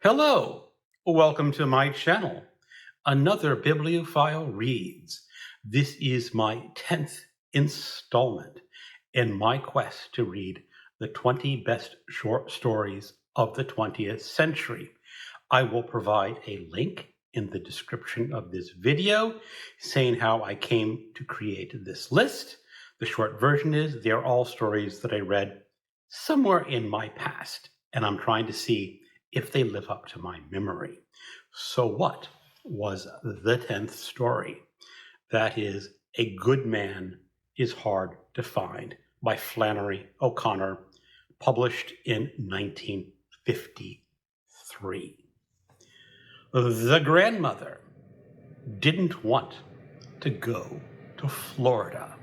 Hello, welcome to my channel. Another bibliophile reads. This is my 10th installment in my quest to read the 20 best short stories of the 20th century. I will provide a link in the description of this video saying how I came to create this list. The short version is they're all stories that I read somewhere in my past, and I'm trying to see if they live up to my memory. So what was the 10th story? That is A Good Man is Hard to Find by Flannery O'Connor, published in 1953. The grandmother didn't want to go to Florida.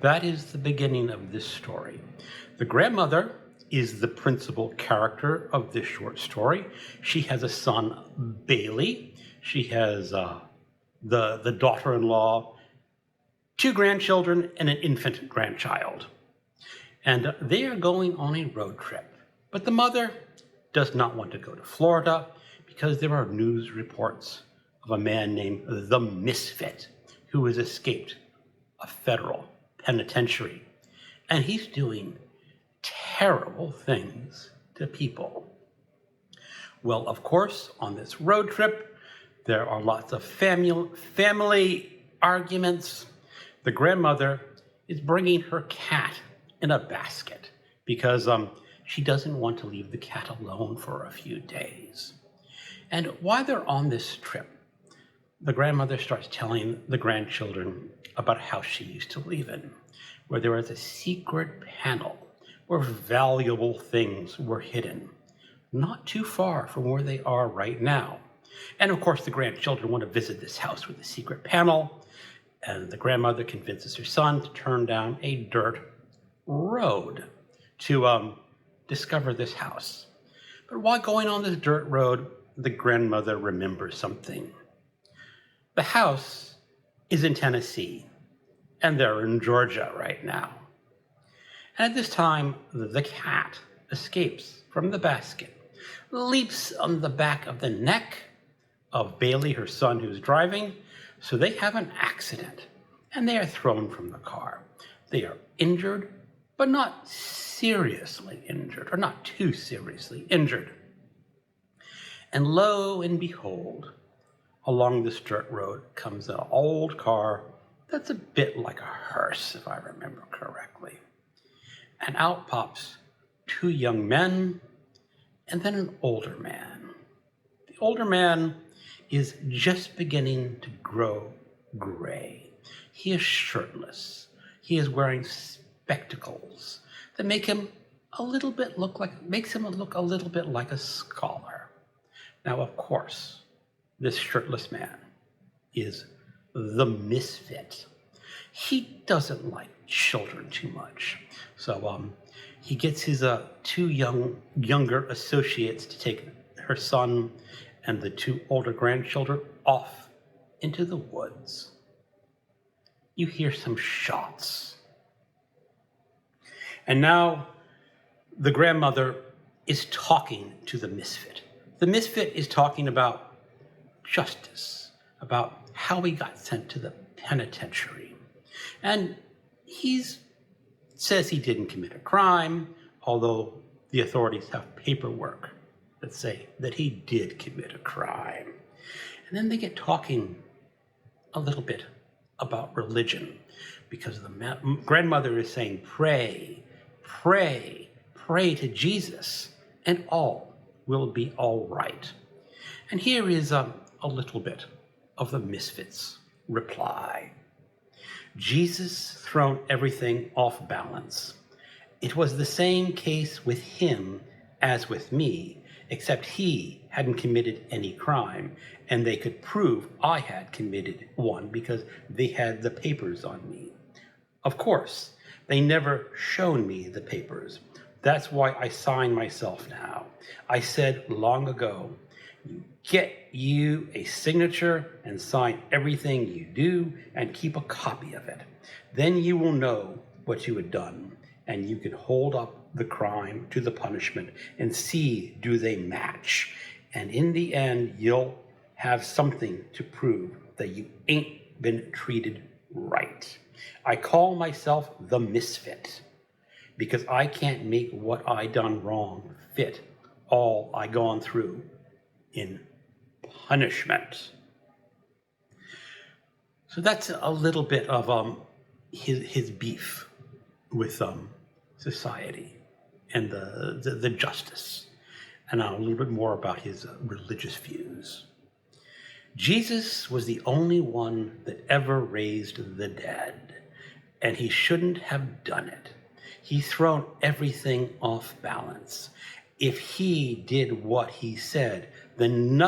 That is the beginning of this story. The grandmother is the principal character of this short story. She has a son, Bailey. She has the daughter-in-law, 2 grandchildren, and an infant grandchild. And they are going on a road trip. But the mother does not want to go to Florida because there are news reports of a man named the Misfit who has escaped a federal penitentiary. And he's doing terrible things to people. Well, of course, on this road trip, there are lots of family arguments. The grandmother is bringing her cat in a basket because she doesn't want to leave the cat alone for a few days. And while they're on this trip, the grandmother starts telling the grandchildren about a house she used to live in, where there was a secret panel where valuable things were hidden, not too far from where they are right now. And of course, the grandchildren want to visit this house with the secret panel, and the grandmother convinces her son to turn down a dirt road to discover this house. But while going on this dirt road, the grandmother remembers something. The house is in Tennessee, and they're in Georgia right now. And at this time, the cat escapes from the basket, leaps on the back of the neck of Bailey, her son, who's driving. So they have an accident, and they are thrown from the car. They are injured, but not seriously injured, or not too seriously injured. And lo and behold, along this dirt road comes an old car that's a bit like a hearse, if I remember correctly. And out pops 2 young men and then an older man. The older man is just beginning to grow gray. He is shirtless. He is wearing spectacles that make him makes him look a little bit like a scholar. Now, of course, this shirtless man is the Misfit. He doesn't like children too much. So he gets his 2 younger associates to take her son and the 2 older grandchildren off into the woods. You hear some shots. And now the grandmother is talking to the Misfit. The Misfit is talking about justice, about how he got sent to the penitentiary. And he says he didn't commit a crime, although the authorities have paperwork that say that he did commit a crime. And then they get talking a little bit about religion, because the grandmother is saying, pray, pray, pray to Jesus, and all will be all right. And here is a little bit of the Misfits' reply. Jesus thrown everything off balance. It was the same case with him as with me, except he hadn't committed any crime, and they could prove I had committed one because they had the papers on me. Of course, they never shown me the papers. That's why I sign myself now. I said long ago, get you a signature and sign everything you do and keep a copy of it. Then you will know what you had done, and you can hold up the crime to the punishment and see, do they match? And in the end, you'll have something to prove that you ain't been treated right. I call myself the misfit because I can't make what I done wrong fit all I gone through in punishment. So that's a little bit of his beef with society and the justice, and a little bit more about his religious views. Jesus was the only one that ever raised the dead, and he shouldn't have done it. He's thrown everything off balance. If he did what he said, then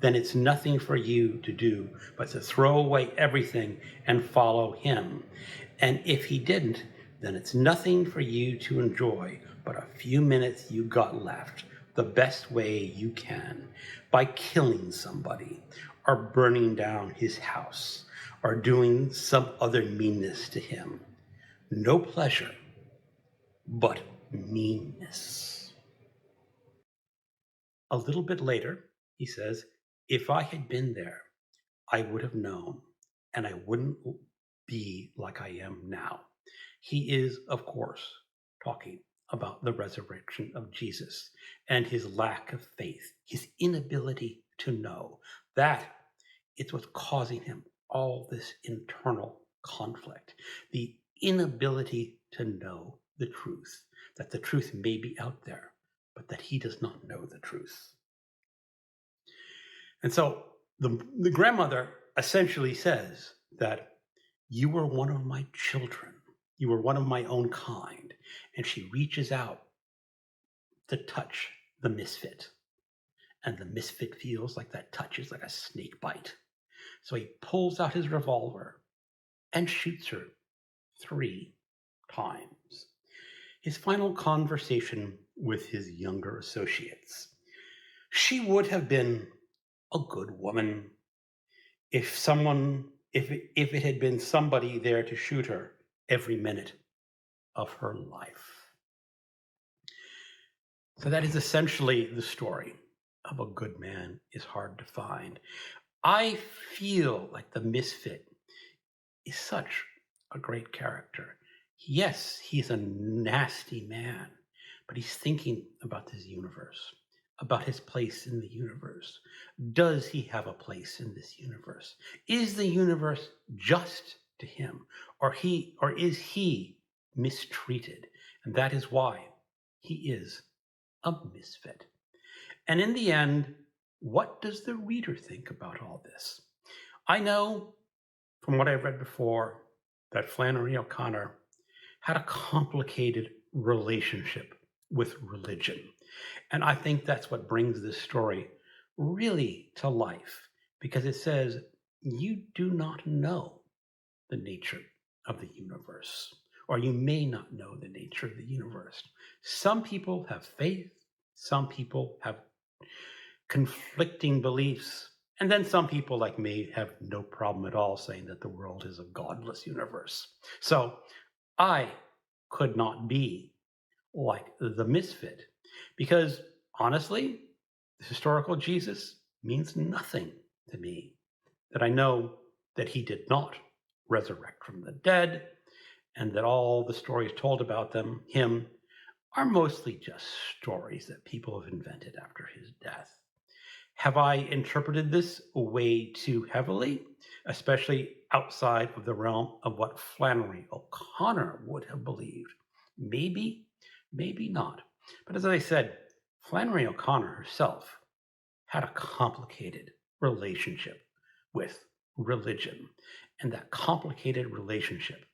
it's nothing for you to do but to throw away everything and follow him. And if he didn't, then it's nothing for you to enjoy but a few minutes you got left the best way you can, by killing somebody or burning down his house or doing some other meanness to him. No pleasure, but meanness. A little bit later, he says, if I had been there, I would have known, and I wouldn't be like I am now. He is, of course, talking about the resurrection of Jesus and his lack of faith, his inability to know. That is what's causing him all this internal conflict, the inability to know the truth, that the truth may be out there, but that he does not know the truth. And so the grandmother essentially says that you were one of my children. You were one of my own kind. And she reaches out to touch the misfit. And the misfit feels like that touch is like a snake bite. So he pulls out his revolver and shoots her 3 times. His final conversation with his younger associates. She would have been a good woman if it had been somebody there to shoot her every minute of her life. So that is essentially the story of a good man is hard to find. I feel like the misfit is such a great character. Yes, he's a nasty man, but he's thinking about this universe, about his place in the universe. Does he have a place in this universe? Is the universe just to him, or is he mistreated? And that is why he is a misfit. And in the end, what does the reader think about all this? I know from what I've read before that Flannery O'Connor had a complicated relationship with religion. And I think that's what brings this story really to life, because it says, you do not know the nature of the universe, or you may not know the nature of the universe. Some people have faith, some people have conflicting beliefs, and then some people like me have no problem at all saying that the world is a godless universe. So I could not be like the misfit, because honestly, the historical Jesus means nothing to me. That I know that he did not resurrect from the dead, and that all the stories told about him are mostly just stories that people have invented after his death. Have I interpreted this way too heavily, especially outside of the realm of what Flannery O'Connor would have believed? Maybe, maybe not. But as I said, Flannery O'Connor herself had a complicated relationship with religion. And that complicated relationship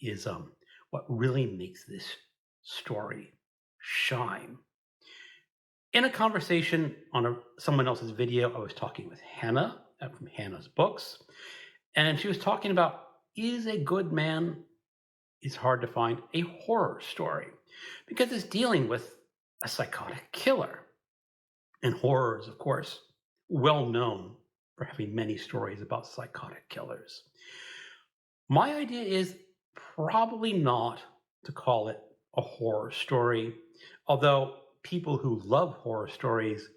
is what really makes this story shine. In a conversation on someone else's video, I was talking with Hannah from Hannah's Books, and she was talking about, is a good man is hard to find a horror story, because it's dealing with a psychotic killer. And horror is, of course, well known for having many stories about psychotic killers. My idea is probably not to call it a horror story, although people who love horror stories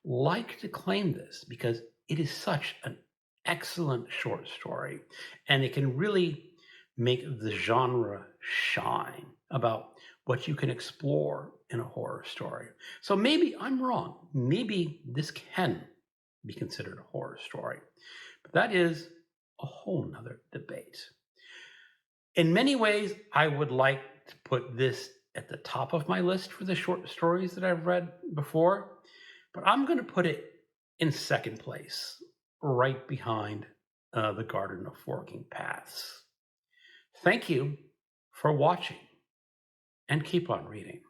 like to claim this because it is such an excellent short story, and it can really make the genre shine about what you can explore in a horror story. So maybe I'm wrong. Maybe this can be considered a horror story. But that is a whole nother debate. In many ways, I would like to put this at the top of my list for the short stories that I've read before, but I'm going to put it in second place, right behind The Garden of Forking Paths. Thank you for watching, and keep on reading.